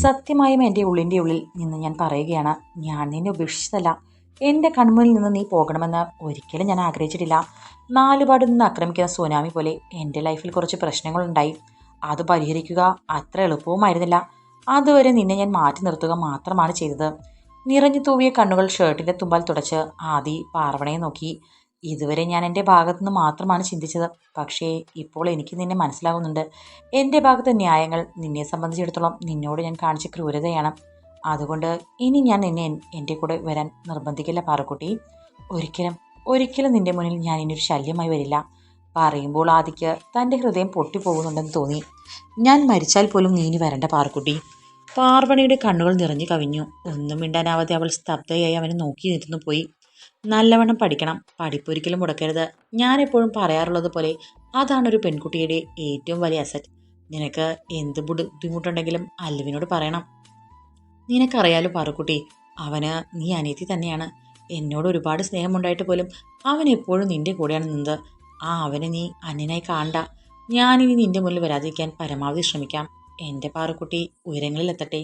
സത്യമായും എൻ്റെ ഉള്ളിൻ്റെ ഉള്ളിൽ നിന്ന് ഞാൻ പറയുകയാണ്, ഞാൻ നിന്നെ ഉപേക്ഷിച്ചതല്ല. എൻ്റെ കൺമുന്നിൽ നിന്ന് നീ പോകണമെന്ന് ഒരിക്കലും ഞാൻ ആഗ്രഹിച്ചിട്ടില്ല. നാലുപാട് നിന്ന് ആക്രമിക്കുന്ന സുനാമി പോലെ എൻ്റെ ലൈഫിൽ കുറച്ച് പ്രശ്നങ്ങളുണ്ടായി. അത് പരിഹരിക്കുക അത്ര എളുപ്പവുമായിരുന്നില്ല. അതുവരെ നിന്നെ ഞാൻ മാറ്റി നിർത്തുക മാത്രമാണ് ചെയ്തത്. നിറഞ്ഞു തൂവിയ കണ്ണുകൾ ഷർട്ടിൻ്റെ തുമ്പാൽ തുടച്ച് ആദി പാർവണയെ നോക്കി. ഇതുവരെ ഞാൻ എൻ്റെ ഭാഗത്തുനിന്ന് മാത്രമാണ് ചിന്തിച്ചത്. പക്ഷേ ഇപ്പോൾ എനിക്ക് നിന്നെ മനസ്സിലാകുന്നുണ്ട്. എൻ്റെ ഭാഗത്തെ ന്യായങ്ങൾ നിന്നെ സംബന്ധിച്ചിടത്തോളം നിന്നോട് ഞാൻ കാണിച്ച ക്രൂരതയാണ്. അതുകൊണ്ട് ഇനി ഞാൻ നിന്നെ എൻ്റെ കൂടെ വരാൻ നിർബന്ധിക്കില്ല പാറക്കുട്ടി. ഒരിക്കലും ഒരിക്കലും നിൻ്റെ മുന്നിൽ ഞാൻ ഇനിയൊരു ശല്യമായി വരില്ല. പറയുമ്പോൾ ആദിക്ക് തൻ്റെ ഹൃദയം പൊട്ടിപ്പോകുന്നുണ്ടെന്ന് തോന്നി. ഞാൻ മരിച്ചാൽ പോലും നീ ഇനി വരണ്ട പാറക്കുട്ടി. പാർവണിയുടെ കണ്ണുകൾ നിറഞ്ഞു കവിഞ്ഞു. ഒന്നും മിണ്ടാനാവാതെ അവൾ സ്തബ്ധയായി അവനെ നോക്കി നിന്നു പോയി. നല്ലവണ്ണം പഠിക്കണം, പഠിപ്പൊരിക്കലും മുടക്കരുത്. ഞാനെപ്പോഴും പറയാറുള്ളത് പോലെ അതാണൊരു പെൺകുട്ടിയുടെ ഏറ്റവും വലിയ അസറ്റ്. നിനക്ക് എന്ത് ബുദ്ധിമുട്ടുണ്ടെങ്കിലും അല്ലുവിനോട് പറയണം. നിനക്കറിയാലോ പാറുക്കുട്ടി, അവന് നീ അനിയത്തി തന്നെയാണ്. എന്നോട് ഒരുപാട് സ്നേഹമുണ്ടായിട്ട് പോലും അവൻ എപ്പോഴും നിന്റെ കൂടെയാണ് നിന്നത്. അവനെ നീ അന്യനായി കാണണ്ട. ഞാനിനി നിന്റെ മുന്നിൽ വരാതിരിക്കാൻ പരമാവധി ശ്രമിക്കാം. എൻ്റെ പാറുക്കുട്ടി ഉയരങ്ങളിലെത്തട്ടെ.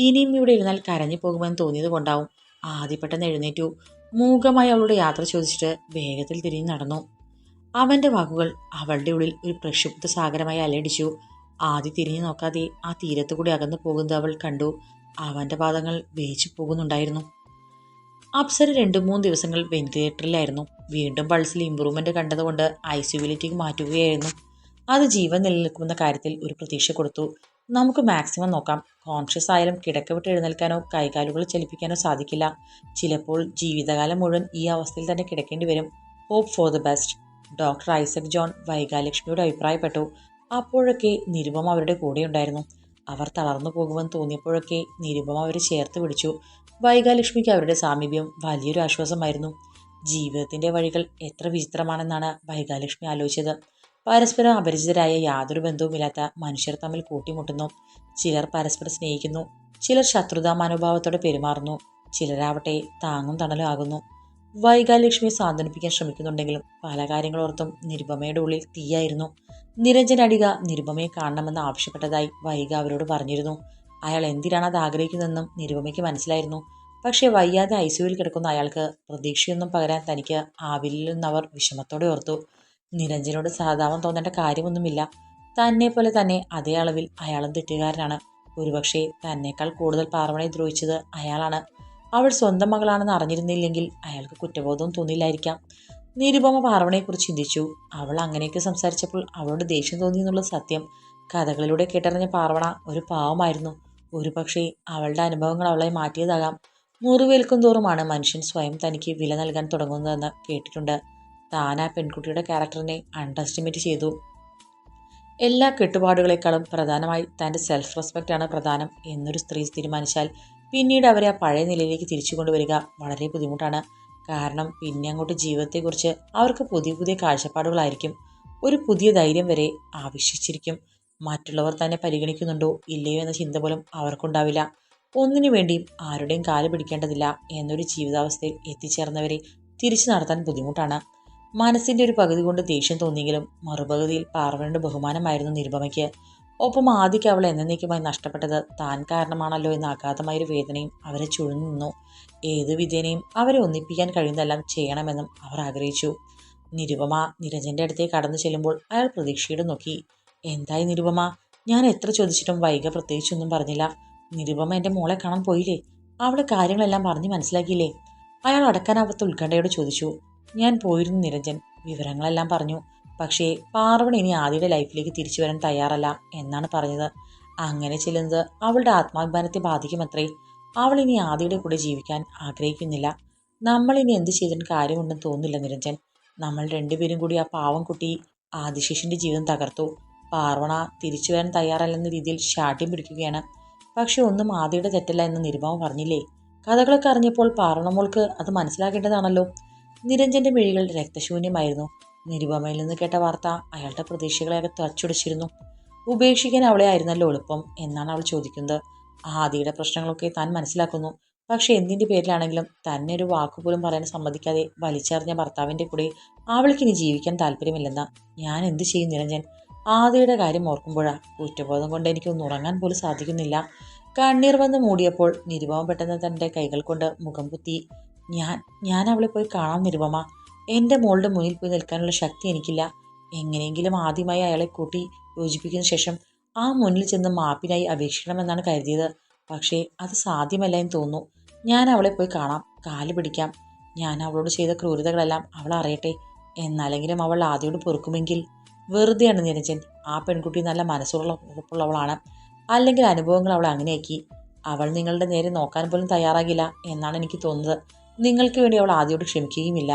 ഇനിയും ഇവിടെ ഇരുന്നാൽ കരഞ്ഞു പോകുമെന്ന് തോന്നിയത് കൊണ്ടാവും. ആദ്യ പെട്ടെന്ന് എഴുന്നേറ്റു. മൂകമായി അവളുടെ യാത്ര ചോദിച്ചിട്ട് വേഗത്തിൽ തിരിഞ്ഞു നടന്നു. അവൻ്റെ വാക്കുകൾ അവളുടെ ഉള്ളിൽ ഒരു പ്രക്ഷുബ്ധ സാഗരമായി അലയടിച്ചു. ആദ്യം തിരിഞ്ഞു നോക്കാതെ ആ തീരത്തുകൂടി അകന്നു പോകുന്നത് അവൾ കണ്ടു. അവൻ്റെ പാദങ്ങൾ വേച്ചു പോകുന്നുണ്ടായിരുന്നു. അപ്സര 2-3 ദിവസങ്ങൾ വെന്റിലേറ്ററിലായിരുന്നു. വീണ്ടും പൾസിൽ ഇമ്പ്രൂവ്മെന്റ് കണ്ടതുകൊണ്ട് ICUവിലേക്ക് മാറ്റുകയായിരുന്നു. അത് ജീവൻ നിലനിൽക്കുന്ന കാര്യത്തിൽ ഒരു പ്രതീക്ഷ കൊടുത്തു. നമുക്ക് മാക്സിമം നോക്കാം. കോൺഷ്യസ് ആയാലും കിടക്ക വിട്ട് എഴുന്നേൽക്കാനോ കൈകാലുകൾ ചലിപ്പിക്കാനോ സാധിക്കില്ല. ചിലപ്പോൾ ജീവിതകാലം മുഴുവൻ ഈ അവസ്ഥയിൽ തന്നെ കിടക്കേണ്ടി വരും. Hope for the best. Doctor Isaac John വൈകാലക്ഷ്മിയോട് അഭിപ്രായപ്പെട്ടു. അപ്പോഴൊക്കെ നിരുപമ അവരുടെ കൂടെയുണ്ടായിരുന്നു. അവർ തളർന്നു പോകുമെന്ന് തോന്നിയപ്പോഴൊക്കെ നിരുപമ അവരെ ചേർത്ത് പിടിച്ചു. വൈകാലക്ഷ്മിക്ക് അവരുടെ സാമീപ്യം വലിയൊരു ആശ്വാസമായിരുന്നു. ജീവിതത്തിൻ്റെ വഴികൾ എത്ര വിചിത്രമാണെന്നാണ് വൈകാലക്ഷ്മി ആലോചിച്ചത്. പരസ്പരം അപരിചിതരായ യാതൊരു ബന്ധവുമില്ലാത്ത മനുഷ്യർ തമ്മിൽ കൂട്ടിമുട്ടുന്നു. ചിലർ പരസ്പരം സ്നേഹിക്കുന്നു, ചിലർ ശത്രുതാ മനോഭാവത്തോടെ പെരുമാറുന്നു, ചിലരാവട്ടെ താങ്ങും തണലും ആകുന്നു. വൈകാലക്ഷ്മിയെ സാന്ത്വനിപ്പിക്കാൻ ശ്രമിക്കുന്നുണ്ടെങ്കിലും പല കാര്യങ്ങളോർത്തും നിരുപമയുടെ ഉള്ളിൽ തീയായിരുന്നു. നിരഞ്ജൻ അടിക നിരുപമയെ കാണണമെന്ന് ആവശ്യപ്പെട്ടതായി വൈക അവരോട് പറഞ്ഞിരുന്നു. അയാൾ എന്തിനാണ് അത് ആഗ്രഹിക്കുന്നതെന്നും നിരുപമയ്ക്ക് മനസ്സിലായിരുന്നു. പക്ഷേ വയ്യാതെ ICUവിൽ കിടക്കുന്ന അയാൾക്ക് പ്രതീക്ഷയൊന്നും പകരാൻ തനിക്ക് ആവില്ലെന്നവർ വിഷമത്തോടെ ഓർത്തു. നിരഞ്ജനോട് സഹതാപം തോന്നേണ്ട കാര്യമൊന്നുമില്ല. തന്നെ പോലെ തന്നെ അതേ അളവിൽ അയാളും തെറ്റുകാരനാണ്. ഒരുപക്ഷെ തന്നേക്കാൾ കൂടുതൽ പാർവണയെ ദ്രോഹിച്ചത് അയാളാണ്. അവൾ സ്വന്തം മകളാണെന്ന് അറിഞ്ഞിരുന്നില്ലെങ്കിൽ അയാൾക്ക് കുറ്റബോധവും തോന്നില്ലായിരിക്കാം. നിരുപമ പാർവണയെക്കുറിച്ച് ചിന്തിച്ചു. അവൾ അങ്ങനെയൊക്കെ സംസാരിച്ചപ്പോൾ അവളോട് ദേഷ്യം തോന്നിയെന്നുള്ള സത്യം കഥകളിലൂടെ കേട്ടറിഞ്ഞ പാർവണ ഒരു പാവമായിരുന്നു. ഒരുപക്ഷെ അവളുടെ അനുഭവങ്ങൾ അവളെ മാറ്റിയതാകാം. മുറിവേൽക്കും തോറുമാണ് മനുഷ്യൻ സ്വയം തനിക്ക് വില നൽകാൻ തുടങ്ങുന്നതെന്ന് കേട്ടിട്ടുണ്ട്. താൻ ആ പെൺകുട്ടിയുടെ ക്യാരക്ടറിനെ അണ്ടർഎസ്റ്റിമേറ്റ് ചെയ്തു. എല്ലാ കെട്ടുപാടുകളെക്കാളും പ്രധാനമായി തൻ്റെ സെൽഫ് റെസ്പെക്റ്റാണ് പ്രധാനം എന്നൊരു സ്ത്രീ തീരുമാനിച്ചാൽ പിന്നീട് അവരെ ആ പഴയ നിലയിലേക്ക് തിരിച്ചു കൊണ്ടുവരിക വളരെ ബുദ്ധിമുട്ടാണ്. കാരണം പിന്നെ അങ്ങോട്ട് ജീവിതത്തെക്കുറിച്ച് അവർക്ക് പുതിയ പുതിയ കാഴ്ചപ്പാടുകളായിരിക്കും. ഒരു പുതിയ ധൈര്യം വരെ ആവശ്യിച്ചിരിക്കും. മറ്റുള്ളവർ തന്നെ പരിഗണിക്കുന്നുണ്ടോ ഇല്ലയോ എന്ന ചിന്ത പോലും അവർക്കുണ്ടാവില്ല. ഒന്നിനു വേണ്ടിയും ആരുടെയും കാല് പിടിക്കേണ്ടതില്ല എന്നൊരു ജീവിതാവസ്ഥയിൽ എത്തിച്ചേർന്നവരെ തിരിച്ചു നടത്താൻ ബുദ്ധിമുട്ടാണ്. മനസ്സിൻ്റെ ഒരു പകുതി കൊണ്ട് ദേഷ്യം തോന്നിയെങ്കിലും മറുപകുതിയിൽ പാർവണയുടെ ബഹുമാനമായിരുന്നു നിരുപമയ്ക്ക്. ഒപ്പം ആദിക്ക് അവൾ എന്നേക്കുമായി നഷ്ടപ്പെട്ടത് താൻ കാരണമാണല്ലോ എന്ന അഗാധമായൊരു വേദനയും അവരെ ചുഴന്നു നിന്നു. ഏതു വിധേനയും അവരെ ഒന്നിപ്പിക്കാൻ കഴിയുന്നതെല്ലാം ചെയ്യണമെന്നും അവർ ആഗ്രഹിച്ചു. നിരുപമ നിരഞ്ജൻ്റെ അടുത്തേക്ക് കടന്നു ചെല്ലുമ്പോൾ അയാൾ പ്രതീക്ഷയോടെ നോക്കി. എന്തായി നിരുപമ? ഞാൻ എത്ര ചോദിച്ചിട്ടും വൈക പ്രത്യേകിച്ചൊന്നും പറഞ്ഞില്ല. നിരുപമ എൻ്റെ മോളെ കാണാൻ പോയില്ലേ? അവളെ കാര്യങ്ങളെല്ലാം പറഞ്ഞ് മനസ്സിലാക്കിയില്ലേ? അയാൾ അടക്കാനാവാത്ത ഉത്കണ്ഠയോട് ചോദിച്ചു. ഞാൻ പോയിരുന്നു നിരഞ്ജൻ, വിവരങ്ങളെല്ലാം പറഞ്ഞു. പക്ഷേ പാർവണ ഇനി ആദിയുടെ ലൈഫിലേക്ക് തിരിച്ചു വരാൻ തയ്യാറല്ല എന്നാണ് പറഞ്ഞത്. അങ്ങനെ ചെല്ലുന്നത് അവളുടെ ആത്മാഭിമാനത്തെ ബാധിക്കുമത്രേ. അവൾ ഇനി ആദിയുടെ കൂടെ ജീവിക്കാൻ ആഗ്രഹിക്കുന്നില്ല. നമ്മളിനി എന്ത് ചെയ്തിട്ട് കാര്യമുണ്ടെന്ന് തോന്നുന്നില്ല നിരഞ്ജൻ. നമ്മൾ രണ്ടുപേരും കൂടി ആ പാവം കുട്ടി ആദിശേഷിൻ്റെ ജീവിതം തകർത്തു. പാർവണ തിരിച്ചു വരാൻ തയ്യാറല്ലെന്ന രീതിയിൽ ശാഠ്യം പിടിക്കുകയാണ്. പക്ഷെ ഒന്നും ആദിയുടെ തെറ്റല്ല എന്ന് നിരുപമ പറഞ്ഞില്ലേ? കഥകളൊക്കെ അറിഞ്ഞപ്പോൾ പാർവണ മോൾക്ക് അത് മനസ്സിലാക്കേണ്ടതാണല്ലോ. നിരഞ്ജന്റെ മിഴികൾ രക്തശൂന്യമായിരുന്നു. നിരുപമയിൽ നിന്ന് കേട്ട വാർത്ത അയാളുടെ പ്രതീക്ഷകളെ തച്ചുടച്ചിരുന്നു. ഉപേക്ഷിക്കാൻ അവളെ ആയിരുന്നല്ലോ എളുപ്പം എന്നാണ് അവൾ ചോദിക്കുന്നത്. ആദിയുടെ പ്രശ്നങ്ങളൊക്കെ താൻ മനസ്സിലാക്കുന്നു. പക്ഷെ എന്തിൻ്റെ പേരിലാണെങ്കിലും തന്നെ ഒരു വാക്കുപോലും പറയാൻ സമ്മതിക്കാതെ വലിച്ചെറിഞ്ഞ ഭർത്താവിൻ്റെ കൂടെ അവൾക്കിനി ജീവിക്കാൻ താല്പര്യമില്ലെന്ന്. ഞാൻ എന്ത് ചെയ്യും നിരഞ്ജൻ? ആദിയുടെ കാര്യം ഓർക്കുമ്പോഴാ കുറ്റബോധം കൊണ്ട് എനിക്കൊന്ന് ഉറങ്ങാൻ പോലും സാധിക്കുന്നില്ല. കണ്ണീർ വന്ന് മൂടിയപ്പോൾ നിരുപമ പെട്ടെന്ന് തൻ്റെ കൈകൾ കൊണ്ട് മുഖം കുത്തി. ഞാൻ ഞാൻ അവളെ പോയി കാണാം നിരുപമ. എൻ്റെ മോളുടെ മുന്നിൽ പോയി നിൽക്കാനുള്ള ശക്തി എനിക്കില്ല. എങ്ങനെയെങ്കിലും ആദ്യമായി അയാളെ കൂട്ടി യോജിപ്പിക്കുന്ന ശേഷം ആ മുന്നിൽ ചെന്ന് മാപ്പിനായി അപേക്ഷിക്കണമെന്നാണ് കരുതിയത്. പക്ഷേ അത് സാധ്യമല്ല എന്ന് തോന്നുന്നു. ഞാൻ അവളെ പോയി കാണാം, കാല് പിടിക്കാം. ഞാൻ അവളോട് ചെയ്ത ക്രൂരതകളെല്ലാം അവൾ അറിയട്ടെ. എന്നാലെങ്കിലും അവൾ ആദ്യോട് പൊറുക്കുമെങ്കിൽ. വെറുതെയാണ് നിരഞ്ജൻ. ആ പെൺകുട്ടി നല്ല ഉറപ്പുള്ളവളാണ്. അല്ലെങ്കിൽ അനുഭവങ്ങൾ അവളെ അങ്ങനെയാക്കി. അവൾ നിങ്ങളുടെ നേരെ നോക്കാൻ പോലും തയ്യാറാകില്ല എന്നാണ് എനിക്ക് തോന്നുന്നത്. നിങ്ങൾക്ക് വേണ്ടി അവൾ ആദ്യോട് ക്ഷമിക്കുകയുമില്ല.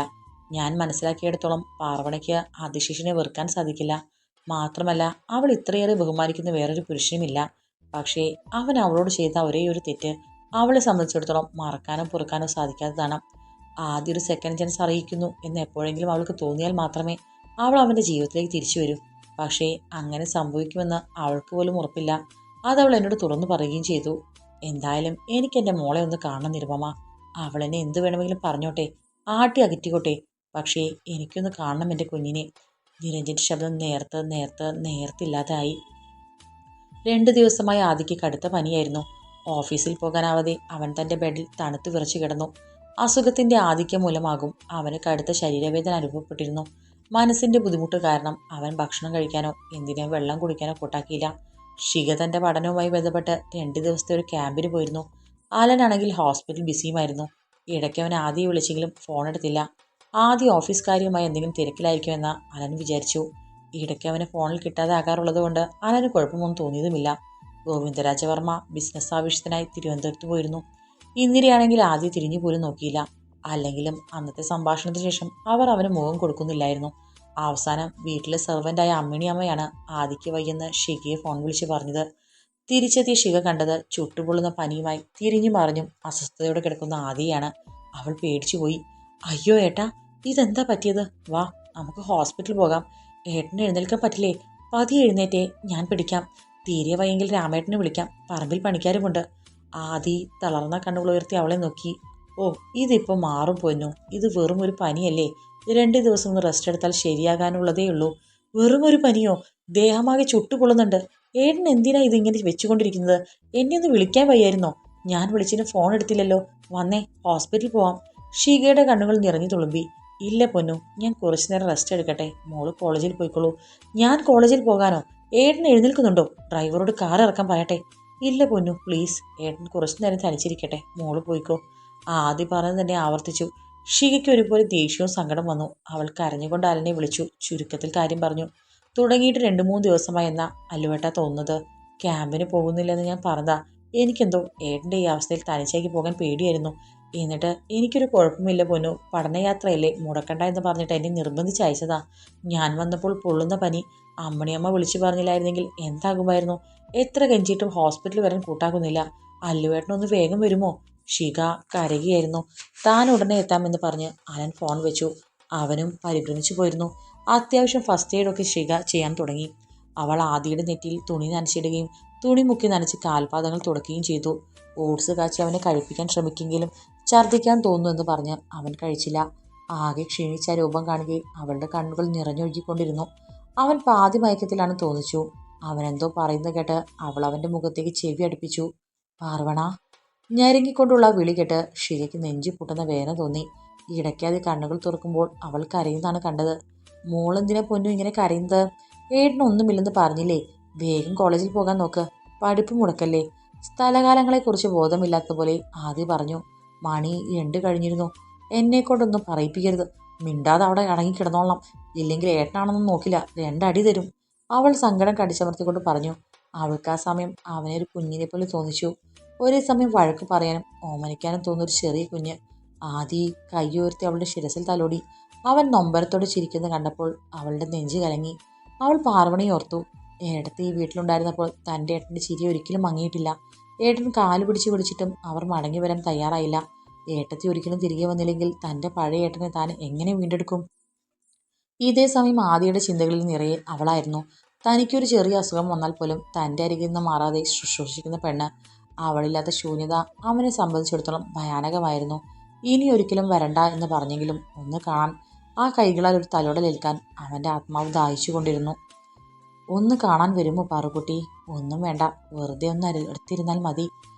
ഞാൻ മനസ്സിലാക്കിയിടത്തോളം പാർവണയ്ക്ക് ആദിശേഷനെ വെറുക്കാൻ സാധിക്കില്ല. മാത്രമല്ല അവൾ ഇത്രയേറെ ബഹുമാനിക്കുന്ന വേറൊരു പുരുഷനുമില്ല. പക്ഷേ അവൻ അവളോട് ചെയ്ത ഒരേ ഒരു തെറ്റ് അവളെ സംബന്ധിച്ചിടത്തോളം മറക്കാനോ പൊറുക്കാനോ സാധിക്കാത്തതാണ്. ആദ്യ ഒരു സെക്കൻഡ് ചാൻസ് അറിയിക്കുന്നു എന്ന് എപ്പോഴെങ്കിലും അവൾക്ക് തോന്നിയാൽ മാത്രമേ അവൾ അവൻ്റെ ജീവിതത്തിലേക്ക് തിരിച്ചു വരൂ. പക്ഷേ അങ്ങനെ സംഭവിക്കുമെന്ന് അവൾക്ക് പോലും ഉറപ്പില്ല. അതവൾ എന്നോട് തുറന്നു പറയുകയും ചെയ്തു. എന്തായാലും എനിക്ക് എൻ്റെ മോളെ ഒന്ന് കാണണം നിരുപമ. അവൾ എന്നെ എന്ത് വേണമെങ്കിലും പറഞ്ഞോട്ടെ, ആട്ടി അകറ്റിക്കോട്ടെ. പക്ഷേ എനിക്കൊന്ന് കാണണം എൻ്റെ കുഞ്ഞിനെ. നിരഞ്ജൻ്റെ ശബ്ദം നേർത്തില്ലാതായി. 2 ദിവസമായി ആദിക്ക് കടുത്ത പനിയായിരുന്നു. ഓഫീസിൽ പോകാനാവാതെ അവൻ തൻ്റെ ബെഡിൽ തണുത്തു വിറച്ചു കിടന്നു. അസുഖത്തിൻ്റെ ആധിക്യം മൂലമാകും അവന് കടുത്ത ശരീരവേദന അനുഭവപ്പെട്ടിരുന്നു. മനസ്സിൻ്റെ ബുദ്ധിമുട്ട് കാരണം അവൻ ഭക്ഷണം കഴിക്കാനോ എന്തിനോ വെള്ളം കുടിക്കാനോ കൂട്ടാക്കിയില്ല. ഷിക തൻ്റെ പഠനവുമായി ബന്ധപ്പെട്ട് 2 ദിവസത്തെ ഒരു ക്യാമ്പിന് പോയിരുന്നു. ആലനാണെങ്കിൽ ഹോസ്പിറ്റൽ ബിസിയുമായിരുന്നു. ഇടയ്ക്ക് അവൻ ആദ്യം വിളിച്ചെങ്കിലും ഫോൺ എടുത്തില്ല. ആദ്യം ഓഫീസ് കാര്യവുമായി എന്തെങ്കിലും തിരക്കിലായിരിക്കുമെന്ന് അലൻ വിചാരിച്ചു. ഇടയ്ക്ക് അവന് ഫോണിൽ കിട്ടാതെ ആകാറുള്ളത് കൊണ്ട് അലന് കുഴപ്പമൊന്നും തോന്നിയതുമില്ല. ഗോവിന്ദരാജവർമ്മ ബിസിനസ് ആവശ്യത്തിനായി തിരുവനന്തപുരത്ത് പോയിരുന്നു. ഇന്ദിരയാണെങ്കിൽ ആദ്യം തിരിഞ്ഞു പോലും നോക്കിയില്ല. അല്ലെങ്കിലും അന്നത്തെ സംഭാഷണത്തിന് ശേഷം അവർ അവന് മുഖം കൊടുക്കുന്നില്ലായിരുന്നു. അവസാനം വീട്ടിലെ സെർവൻ്റായ അമ്മിണിയമ്മയാണ് ആദിക്ക് വയ്യെന്ന് ഷികയെ ഫോൺ വിളിച്ച് പറഞ്ഞത്. തിരിച്ചെത്തിയ ഷിക കണ്ടത് ചുട്ടുപൊള്ളുന്ന പനിയുമായി തിരിഞ്ഞു മറിഞ്ഞും അസ്വസ്ഥതയോടെ കിടക്കുന്ന ആദിയാണ്. അവൾ പേടിച്ചുപോയി. അയ്യോ ഏട്ടാ, ഇതെന്താ പറ്റിയത്? വാ, നമുക്ക് ഹോസ്പിറ്റലിൽ പോകാം. ഏട്ടന് എഴുന്നേൽക്കാൻ പറ്റില്ലേ? പതിയെ എഴുന്നേറ്റേ, ഞാൻ പിടിക്കാം. തീരെ വയ്യെങ്കിൽ രാമേട്ടനെ വിളിക്കാം. പറമ്പിൽ പണിക്കാരുമുണ്ട്. ആദി തളർന്ന കണ്ണുകൾ ഉയർത്തി അവളെ നോക്കി. ഓ, ഇതിപ്പോൾ മാറും പൊന്നു. ഇത് വെറും ഒരു പനിയല്ലേ. 2 ദിവസം ഒന്ന് റെസ്റ്റ് എടുത്താൽ ശരിയാകാനുള്ളതേ ഉള്ളൂ. വെറും ഒരു പനിയോ? ദേഹമാകെ ചുട്ടുപൊള്ളുന്നുണ്ട്. ഏട്ടൻ എന്തിനാ ഇതിങ്ങനെ വെച്ചുകൊണ്ടിരിക്കുന്നത്? എന്നെ ഒന്ന് വിളിക്കാൻ വയ്യായിരുന്നോ? ഞാൻ വിളിച്ചിന് ഫോൺ എടുത്തില്ലല്ലോ. വന്നേ, ഹോസ്പിറ്റലിൽ പോവാം. ഷീകയുടെ കണ്ണുകൾ നിറഞ്ഞു തുളുമ്പി. ഇല്ല പൊന്നു, ഞാൻ കുറച്ചു നേരം റെസ്റ്റ് എടുക്കട്ടെ. മോള് കോളേജിൽ പോയിക്കോളൂ. ഞാൻ കോളേജിൽ പോകാനോ? ഏട്ടൻ എഴുന്നേൽക്കുന്നുണ്ടോ? ഡ്രൈവറോട് കാർ ഇറക്കാൻ പറയട്ടെ. ഇല്ല പൊന്നു, പ്ലീസ്. ഏട്ടൻ കുറച്ചു നേരം തനിച്ചിരിക്കട്ടെ. മോള് പോയിക്കോ. ആദ്യം പറഞ്ഞത് തന്നെ ആവർത്തിച്ചു. ഷികയ്ക്ക് ഒരുപോലെ ദേഷ്യവും സങ്കടം വന്നു. അവൾ കരഞ്ഞുകൊണ്ട് അലനെ വിളിച്ചു ചുരുക്കത്തിൽ കാര്യം പറഞ്ഞു. തുടങ്ങിയിട്ട് 2-3 ദിവസമായി എന്നാ അല്ലുവേട്ടാ തോന്നുന്നത്. ക്യാമ്പിന് പോകുന്നില്ലെന്ന് ഞാൻ പറഞ്ഞതാ. എനിക്കെന്തോ ഏട്ടൻ്റെ ഈ അവസ്ഥയിൽ തനിച്ചേക്ക് പോകാൻ പേടിയായിരുന്നു. എന്നിട്ട് എനിക്കൊരു കുഴപ്പമില്ല പൊന്നു, പഠനയാത്രയല്ലേ, മുടക്കണ്ട എന്ന് പറഞ്ഞിട്ട് എന്നെ നിർബന്ധിച്ച് അയച്ചതാ. ഞാൻ വന്നപ്പോൾ പൊള്ളുന്ന പനി. അമ്മണിയമ്മ വിളിച്ചു പറഞ്ഞില്ലായിരുന്നെങ്കിൽ എന്താകുമായിരുന്നു? എത്ര കെഞ്ചിയിട്ടും ഹോസ്പിറ്റലിൽ വരാൻ കൂട്ടാക്കുന്നില്ല. അല്ലുവേട്ടനൊന്ന് വേഗം വരുമോ? ഷിക കരയുകയായിരുന്നു. താൻ ഉടനെ എത്താമെന്ന് പറഞ്ഞ് അലൻ ഫോൺ വെച്ചു. അവനും പരിഭ്രമിച്ചു പോയിരുന്നു. അത്യാവശ്യം ഫസ്റ്റ് എയ്ഡൊക്കെ ഷിക ചെയ്യാൻ തുടങ്ങി. അവൾ ആദിയുടെ നെറ്റിയിൽ തുണി നനച്ചിടുകയും തുണി മുക്കി നനച്ച് കാൽപാദങ്ങൾ തുടക്കുകയും ചെയ്തു. ഓട്സ് കാച്ചി അവനെ കഴിപ്പിക്കാൻ ശ്രമിക്കെങ്കിലും ഛർദ്ദിക്കാൻ തോന്നുന്നു എന്ന് പറഞ്ഞ് അവൻ കഴിച്ചില്ല. ആകെ ക്ഷീണിച്ച രൂപം കാണുകയും അവളുടെ കണ്ണുകൾ നിറഞ്ഞൊഴുകിക്കൊണ്ടിരുന്നു. അവൻ പാതി മയക്കത്തിലാണ് തോന്നിച്ചു. അവനെന്തോ പറയുന്നത് കേട്ട് അവൾ അവൻ്റെ മുഖത്തേക്ക് ചെവി അടുപ്പിച്ചു. പാർവണ. ഞെരുങ്ങിക്കൊണ്ടുള്ള വിളി കേട്ട് ഷികയ്ക്ക് നെഞ്ചി പൊട്ടുന്ന വേദന തോന്നി. ഇടയ്ക്കാതെ കണ്ണുകൾ തുറക്കുമ്പോൾ അവൾ കരയുന്നതാണ് കണ്ടത്. മോളെന്തിനാ പൊന്നു ഇങ്ങനെ കരയുന്നത്? ഏട്ടനൊന്നുമില്ലെന്ന് പറഞ്ഞില്ലേ? വേഗം കോളേജിൽ പോകാൻ നോക്ക്. പഠിപ്പ് മുടക്കല്ലേ. സ്ഥലകാലങ്ങളെക്കുറിച്ച് ബോധമില്ലാത്തതുപോലെ ആദ്യം പറഞ്ഞു. മണി 2 കഴിഞ്ഞിരുന്നു. എന്നെക്കൊണ്ടൊന്നും പറയിപ്പിക്കരുത്. മിണ്ടാതെ അവിടെ അടങ്ങിക്കിടന്നോളാം. ഇല്ലെങ്കിൽ ഏട്ടനാണെന്നും നോക്കില്ല, 2 അടി തരും. അവൾ സങ്കടം കടിച്ചമർത്തിക്കൊണ്ട് പറഞ്ഞു. അവൾക്ക് ആ സമയം അവനെ ഒരു കുഞ്ഞിനെ പോലെ തോന്നിച്ചു. ഒരേ സമയം വഴക്ക് പറയാനും ഓമനിക്കാനും തോന്നുന്നൊരു ചെറിയ കുഞ്ഞ്. ആദി കൈ ഉയർത്തി അവളുടെ ശിരസിൽ തലോടി. അവൻ നൊമ്പരത്തോടെ ചിരിക്കുന്നത് കണ്ടപ്പോൾ അവളുടെ നെഞ്ച് കലങ്ങി. അവൾ പാർവണയെ ഓർത്തു. ഏട്ടത്തി ഈ വീട്ടിലുണ്ടായിരുന്നപ്പോൾ തൻ്റെ ഏട്ടൻ്റെ ചിരി ഒരിക്കലും മങ്ങിയിട്ടില്ല. ഏട്ടൻ കാല് പിടിച്ച് പിടിച്ചിട്ടും അവർ മടങ്ങി വരാൻ തയ്യാറായില്ല. ഏട്ടത്തി ഒരിക്കലും തിരികെ വന്നില്ലെങ്കിൽ തൻ്റെ പഴയ ഏട്ടനെ താൻ എങ്ങനെ വീണ്ടെടുക്കും? ഇതേ സമയം ആദിയുടെ ചിന്തകളിൽ നിറയെ അവളായിരുന്നു. തനിക്കൊരു ചെറിയ അസുഖം വന്നാൽ പോലും തൻ്റെ അരികിൽ നിന്ന് മാറാതെ ശുശ്രൂഷിക്കുന്ന പെണ്ണ്. അവളില്ലാത്ത ശൂന്യത അവനെ സംബന്ധിച്ചിടത്തോളം ഭയാനകമായിരുന്നു. ഇനി ഒരിക്കലും വരണ്ട എന്ന് പറഞ്ഞെങ്കിലും ഒന്ന് കാണാൻ, ആ കൈകളാൽ ഒരു തലോടലേൽക്കാൻ അവൻ്റെ ആത്മാവ് ദാഹിച്ചു കൊണ്ടിരുന്നു. ഒന്ന് കാണാൻ വരുമോ പാറുക്കുട്ടി? ഒന്നും വേണ്ട, വെറുതെ ഒന്ന് അടുത്തിരുന്നാൽ മതി.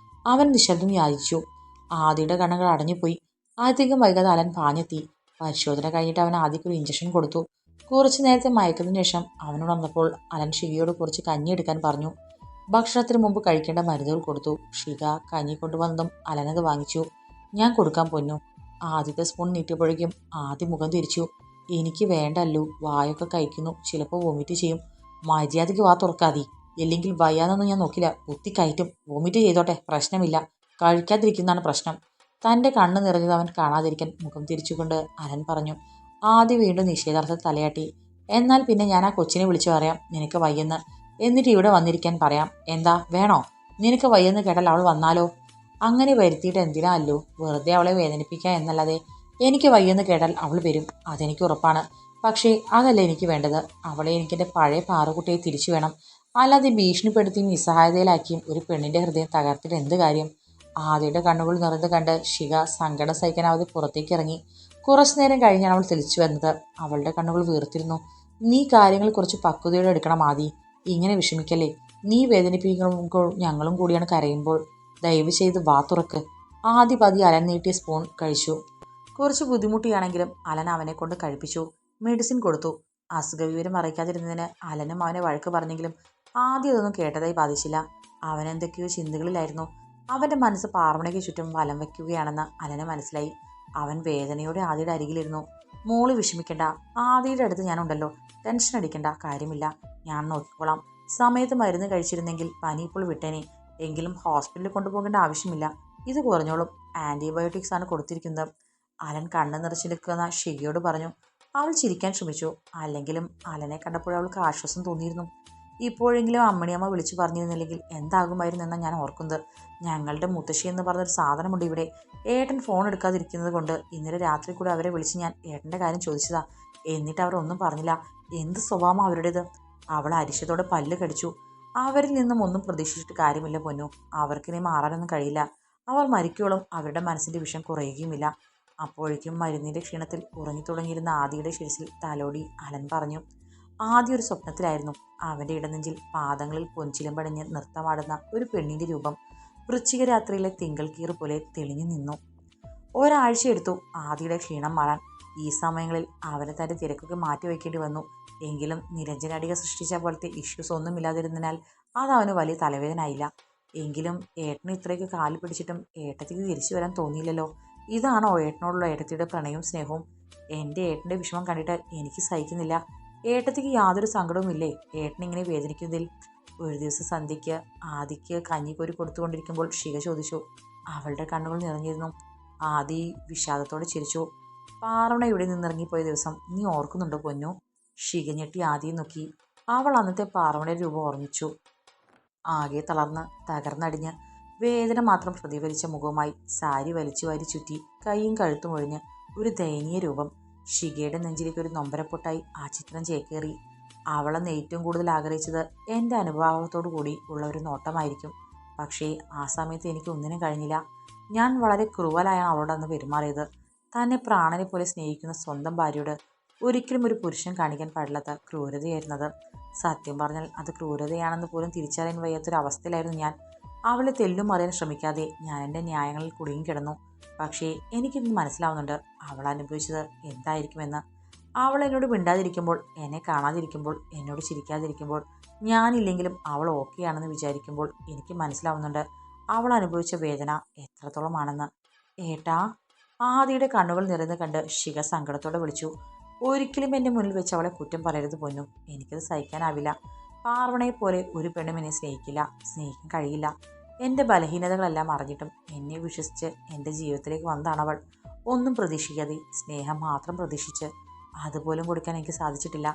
അവൻ നിശബ്ദം യാചിച്ചു. ആദിയുടെ കണ്ണുകൾ അടഞ്ഞുപോയി. അധികം വൈകാതെ അലൻ പാഞ്ഞെത്തി. പരിശോധന കഴിഞ്ഞിട്ട് അവൻ ആദ്യക്ക് ഒരു ഇഞ്ചക്ഷൻ കൊടുത്തു. കുറച്ചു നേരത്തെ മയക്കത്തിന് ശേഷം അവനുണർന്നപ്പോൾ അലൻ ഷികയോട് കുറച്ച് കഞ്ഞി എടുക്കാൻ പറഞ്ഞു. ഭക്ഷണത്തിന് മുമ്പ് കഴിക്കേണ്ട മരുന്നുകൾ കൊടുത്തു. ഷിക കഞ്ഞി കൊണ്ടുവന്നതും അലനത് വാങ്ങിച്ചു. ഞാൻ കൊടുക്കാൻ പൊന്നു. ആദ്യത്തെ സ്പൂൺ നീട്ടിയപ്പോഴേക്കും ആദ്യ മുഖം തിരിച്ചു. എനിക്ക് വേണ്ടല്ലോ, വായൊക്കെ കഴിക്കുന്നു, ചിലപ്പോൾ വൊമിറ്റ് ചെയ്യും. മര്യാദയ്ക്ക് വാ തുറക്കാതി, ഇല്ലെങ്കിൽ വയ്യാന്നൊന്നും ഞാൻ നോക്കില്ല, കുത്തി കയറ്റും. വൊമിറ്റ് ചെയ്തോട്ടെ, പ്രശ്നമില്ല. കഴിക്കാതിരിക്കുന്നതാണ് പ്രശ്നം. തൻ്റെ കണ്ണ് നിറഞ്ഞത് അവൻ കാണാതിരിക്കാൻ മുഖം തിരിച്ചുകൊണ്ട് അലൻ പറഞ്ഞു. ആദ്യ വീണ്ടും നിഷേധാർത്ഥത്തിൽ തലയാട്ടി. എന്നാൽ പിന്നെ ഞാൻ ആ കൊച്ചിനെ വിളിച്ചു പറയാം നിനക്ക് വയ്യെന്ന്. എന്നിട്ട് ഇവിടെ വന്നിരിക്കാൻ പറയാം. എന്താ വേണോ? നിനക്ക് വയ്യെന്ന് കേട്ടാൽ അവൾ വന്നാലോ? അങ്ങനെ വരുത്തിയിട്ട് എന്തിനാ അല്ലു, വെറുതെ അവളെ വേദനിപ്പിക്കുക എന്നല്ലാതെ. എനിക്ക് വയ്യെന്ന് കേട്ടാൽ അവൾ വരും, അതെനിക്ക് ഉറപ്പാണ്. പക്ഷേ അതല്ല എനിക്ക് വേണ്ടത്. അവളെ എനിക്കെൻ്റെ പഴയ പാറുകുട്ടിയെ തിരിച്ചു വേണം. അല്ലാതെ ഭീഷണിപ്പെടുത്തിയും നിസ്സഹായതയിലാക്കിയും ഒരു പെണ്ണിൻ്റെ ഹൃദയം തകർത്തിട്ട് എന്ത് കാര്യം? ആദിയുടെ കണ്ണുകൾ നിറഞ്ഞത് കണ്ട് ഷിക സങ്കടം സഹിക്കാനാവാതെ പുറത്തേക്ക് ഇറങ്ങി. കുറച്ചു നേരം കഴിഞ്ഞാണ് അവൾ തെളിച്ചു വന്നത്. അവളുടെ കണ്ണുകൾ വീർത്തിരുന്നു. നീ കാര്യങ്ങൾ കുറച്ച് പക്വതയോടെ എടുക്കണം ആദി. ഇങ്ങനെ വിഷമിക്കല്ലേ. നീ വേദനിപ്പിക്കുമ്പോൾ ഞങ്ങളും കൂടിയാണ് കരയുമ്പോൾ. ദയവ് ചെയ്ത് വാ തുറക്ക്. ആദി പതി അലൻ നീട്ടിയ സ്പൂൺ കഴിച്ചു. കുറച്ച് ബുദ്ധിമുട്ടിയാണെങ്കിലും അലൻ അവനെ കൊണ്ട് കഴിപ്പിച്ചു. മെഡിസിൻ കൊടുത്തു. അസുഖവിവരം അറിയിക്കാതിരുന്നതിന് അലനും അവനെ വഴക്ക് പറഞ്ഞെങ്കിലും ആദ്യം അതൊന്നും കേട്ടതായി ബാധിച്ചില്ല. അവനെന്തൊക്കെയോ ചിന്തകളിലായിരുന്നു. അവൻ്റെ മനസ്സ് പാർവണയ്ക്ക് ചുറ്റും വലം വയ്ക്കുകയാണെന്ന് അലന് മനസ്സിലായി. അവൻ വേദനയോടെ ആദിയുടെ അരികിലിരുന്നു. മോള് വിഷമിക്കണ്ട, ആദിയുടെ അടുത്ത് ഞാനുണ്ടല്ലോ. ടെൻഷൻ അടിക്കണ്ട, കാര്യമില്ല, ഞാൻ നോക്കിക്കോളാം. സമയത്ത് മരുന്ന് കഴിച്ചിരുന്നെങ്കിൽ പനി ഇപ്പോൾ വിട്ടേനെ. എങ്കിലും ഹോസ്പിറ്റലിൽ കൊണ്ടുപോകേണ്ട ആവശ്യമില്ല, ഇത് കുറഞ്ഞോളും. ആൻറ്റിബയോട്ടിക്സ് ആണ് കൊടുത്തിരിക്കുന്നത്. അലൻ കണ്ണ് നിറച്ചു നിൽക്കുന്ന ഷികയോട് പറഞ്ഞു. അവൾ ചിരിക്കാൻ ശ്രമിച്ചു. അല്ലെങ്കിലും അലനെ കണ്ടപ്പോൾ അവൾക്ക് ആശ്വാസം തോന്നിയിരുന്നു. ഇപ്പോഴെങ്കിലും അമ്മണിയമ്മ വിളിച്ചു പറഞ്ഞിരുന്നില്ലെങ്കിൽ എന്താകുമായിരുന്നു എന്നാണ് ഞാൻ ഓർക്കുന്നത്. ഞങ്ങളുടെ മുത്തശ്ശി എന്ന് പറഞ്ഞൊരു സാധനമുണ്ട് ഇവിടെ. ഏട്ടൻ ഫോൺ എടുക്കാതിരിക്കുന്നത് കൊണ്ട് ഇന്നലെ രാത്രി കൂടെ അവരെ വിളിച്ച് ഞാൻ ഏട്ടൻ്റെ കാര്യം ചോദിച്ചതാ. എന്നിട്ട് അവർ ഒന്നും പറഞ്ഞില്ല. എന്ത് സ്വഭാവം അവരുടേത്. അവൾ അരിശത്തോടെ പല്ല് കടിച്ചു. അവരിൽ നിന്നും ഒന്നും പ്രതീക്ഷിച്ചിട്ട് കാര്യമില്ല പൊന്നു. അവർക്കിനി മാറാനൊന്നും കഴിയില്ല. അവർ മരിക്കോളം അവരുടെ മനസ്സിൻ്റെ വിഷം കുറയുകയുമില്ല. അപ്പോഴേക്കും മരുന്നിൻ്റെ ക്ഷീണത്തിൽ ഉറങ്ങിത്തുടങ്ങിയിരുന്ന ആദിയുടെ ശിരസിൽ തലോടി അലൻ പറഞ്ഞു. ആദ്യ ഒരു സ്വപ്നത്തിലായിരുന്നു. അവൻ്റെ ഇടനെഞ്ചിൽ പാദങ്ങളിൽ പൊൻചിലം പടിഞ്ഞ് നൃത്തമാടുന്ന ഒരു പെണ്ണിൻ്റെ രൂപം വൃശ്ചിക രാത്രിയിലെ തിങ്കൾ കീറ് പോലെ തെളിഞ്ഞു നിന്നു. ഒരാഴ്ച എടുത്തു ആദിയുടെ ക്ഷീണം മാറാൻ. ഈ സമയങ്ങളിൽ അവന് തൻ്റെ തിരക്കൊക്കെ മാറ്റിവെക്കേണ്ടി വന്നു. എങ്കിലും നിരഞ്ജനാടിക സൃഷ്ടിച്ച പോലത്തെ ഇഷ്യൂസ് ഒന്നുമില്ലാതിരുന്നതിനാൽ അത് അവന് വലിയ തലവേദനയായില്ല. എങ്കിലും ഏട്ടന് ഇത്രയൊക്കെ കാല് പിടിച്ചിട്ടും ഏട്ടത്തിക്ക് തിരിച്ചു വരാൻ തോന്നിയില്ലല്ലോ. ഇതാണോ ഏട്ടനോടുള്ള ഏട്ടത്തിയുടെ പ്രണയവും സ്നേഹവും? എൻ്റെ ഏട്ടൻ്റെ വിഷമം കണ്ടിട്ട് എനിക്ക് സഹിക്കുന്നില്ല. ഏട്ടത്തിക്ക് യാതൊരു സങ്കടവുമില്ലേ ഏട്ടനിങ്ങനെ വേദനിക്കുന്നതിൽ? ഒരു ദിവസം സന്ധ്യയ്ക്ക് ആദിക്ക് കഞ്ഞിക്കോരി കൊടുത്തുകൊണ്ടിരിക്കുമ്പോൾ ഷിക ചോദിച്ചു. അവളുടെ കണ്ണുകൾ നിറഞ്ഞിരുന്നു. ആദി വിഷാദത്തോടെ ചിരിച്ചു. പാറവണ ഇവിടെ നിന്നിറങ്ങിപ്പോയ ദിവസം നീ ഓർക്കുന്നുണ്ടോ പൊന്നു? ഷിക ഞെട്ടി ആദിയെ നോക്കി. അവൾ അന്നത്തെ പാറവണയുടെ രൂപം ഓർമ്മിച്ചു. ആകെ തളർന്ന് തകർന്നടിഞ്ഞ് വേദന മാത്രം പ്രതിഫലിച്ച മുഖവുമായി സാരി വലിച്ചു വാരി ചുറ്റി കൈയും കഴുത്തും ഒഴിഞ്ഞ് ഒരു ദയനീയ രൂപം. ഷികയുടെ നെഞ്ചിലേക്ക് ഒരു നൊമ്പരപ്പൊട്ടായി ആ ചിത്രം ചേക്കേറി. അവളെന്ന് ഏറ്റവും കൂടുതൽ ആഗ്രഹിച്ചത് എൻ്റെ അനുഭാവത്തോടു കൂടി ഉള്ള ഒരു നോട്ടമായിരിക്കും. പക്ഷേ ആ സമയത്ത് എനിക്ക് ഒന്നിനും കഴിഞ്ഞില്ല. ഞാൻ വളരെ ക്രൂവലായാണ് അവളോട് അന്ന് പെരുമാറിയത്. തന്നെ പ്രാണനെ പോലെ സ്നേഹിക്കുന്ന സ്വന്തം ഭാര്യയോട് ഒരിക്കലും ഒരു പുരുഷൻ കാണിക്കാൻ പാടില്ലാത്ത ക്രൂരതയായിരുന്നത്. സത്യം പറഞ്ഞാൽ അത് ക്രൂരതയാണെന്ന് പോലും തിരിച്ചറിയാൻ വയ്യാത്തൊരവസ്ഥയിലായിരുന്നു ഞാൻ. അവളെ തെല്ലും അറിയാൻ ശ്രമിക്കാതെ ഞാൻ എൻ്റെ ന്യായങ്ങളിൽ കുടുങ്ങിക്കിടന്നു. പക്ഷേ എനിക്കിന്ന് മനസ്സിലാവുന്നുണ്ട് അവൾ അനുഭവിച്ചത് എന്തായിരിക്കുമെന്ന്. അവൾ എന്നോട് മിണ്ടാതിരിക്കുമ്പോൾ, എന്നെ കാണാതിരിക്കുമ്പോൾ, എന്നോട് ചിരിക്കാതിരിക്കുമ്പോൾ, ഞാനില്ലെങ്കിലും അവൾ ഓക്കെയാണെന്ന് വിചാരിക്കുമ്പോൾ എനിക്ക് മനസ്സിലാവുന്നുണ്ട് അവൾ അനുഭവിച്ച വേദന എത്രത്തോളമാണെന്ന്. ഏട്ടാ. ആദിയുടെ കണ്ണുകൾ നിറഞ്ഞു കണ്ട് ശിഖ സങ്കടത്തോടെ വിളിച്ചു. ഒരിക്കലും എൻ്റെ മുന്നിൽ വെച്ച് അവളെ കുറ്റം പറയരുത് പൊന്നു. എനിക്കത് സഹിക്കാനാവില്ല. പാർവണയെപ്പോലെ ഒരു പെണ്ണും എന്നെ സ്നേഹിക്കില്ല, സ്നേഹിക്കാൻ കഴിയില്ല. എൻ്റെ ബലഹീനതകളെല്ലാം അറിഞ്ഞിട്ടും എന്നെ വിശ്വസിച്ച് എൻ്റെ ജീവിതത്തിലേക്ക് വന്നതാണവൾ. ഒന്നും പ്രതീക്ഷിക്കാതെ സ്നേഹം മാത്രം പ്രതീക്ഷിച്ച് അതുപോലും കൊടുക്കാൻ എനിക്ക് സാധിച്ചിട്ടില്ല.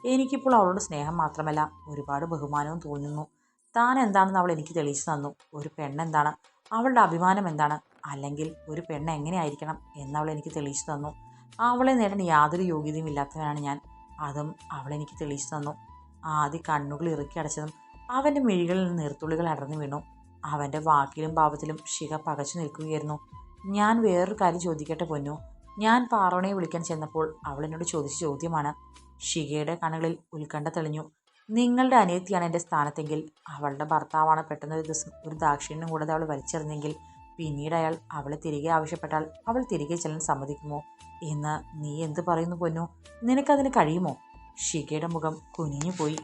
എനിക്കിപ്പോൾ അവളോട് സ്നേഹം മാത്രമല്ല ഒരുപാട് ബഹുമാനവും തോന്നുന്നു. താൻ എന്താണെന്ന് അവൾ എനിക്ക് തെളിയിച്ചു തന്നു. ഒരു പെണ്ണെന്താണ്, അവളുടെ അഭിമാനം എന്താണ്, അല്ലെങ്കിൽ ഒരു പെണ്ണ് എങ്ങനെയായിരിക്കണം എന്നവൾ എനിക്ക് തെളിയിച്ചു തന്നു. അവളെ നേടാൻ യാതൊരു യോഗ്യതയും ഇല്ലാത്തവനാണ് ഞാൻ. അതും അവളെനിക്ക് തെളിയിച്ചു തന്നു. ആദ്യ കണ്ണുകൾ ഇറുക്കി അടച്ചതും അവൻ്റെ മിഴികളിൽ നിന്ന് നീർത്തുള്ളികൾ അടർന്നു വീണു. അവൻ്റെ വാക്കിലും ഭാവത്തിലും ശിഖ പകച്ചു നിൽക്കുകയായിരുന്നു. ഞാൻ വേറൊരു കാര്യം ചോദിക്കട്ടെ പൊന്നു? ഞാൻ പാറോണയെ വിളിക്കാൻ ചെന്നപ്പോൾ അവൾ എന്നോട് ചോദിച്ച ചോദ്യമാണ്. ഷികയുടെ കണ്ണുകളിൽ ഉത്കണ്ഠ തെളിഞ്ഞു. നിങ്ങളുടെ അനിയത്തിയാണ് എൻ്റെ സ്ഥാനത്തെങ്കിൽ, അവളുടെ ഭർത്താവാണ് പെട്ടെന്ന് ഒരു ദിവസം ഒരു ദാക്ഷിണ്യം കൂടാതെ അവൾ വലിച്ചെറിഞ്ഞെങ്കിൽ, പിന്നീട് അയാൾ അവളെ തിരികെ ആവശ്യപ്പെട്ടാൽ അവൾ തിരികെ ചെല്ലാൻ സമ്മതിക്കുമോ എന്ന് നീ എന്ത് പറയുന്നു പൊന്നു? നിനക്കതിന് കഴിയുമോ? ശിഖയുടെ മുഖം കുനിഞ്ഞുപോയി.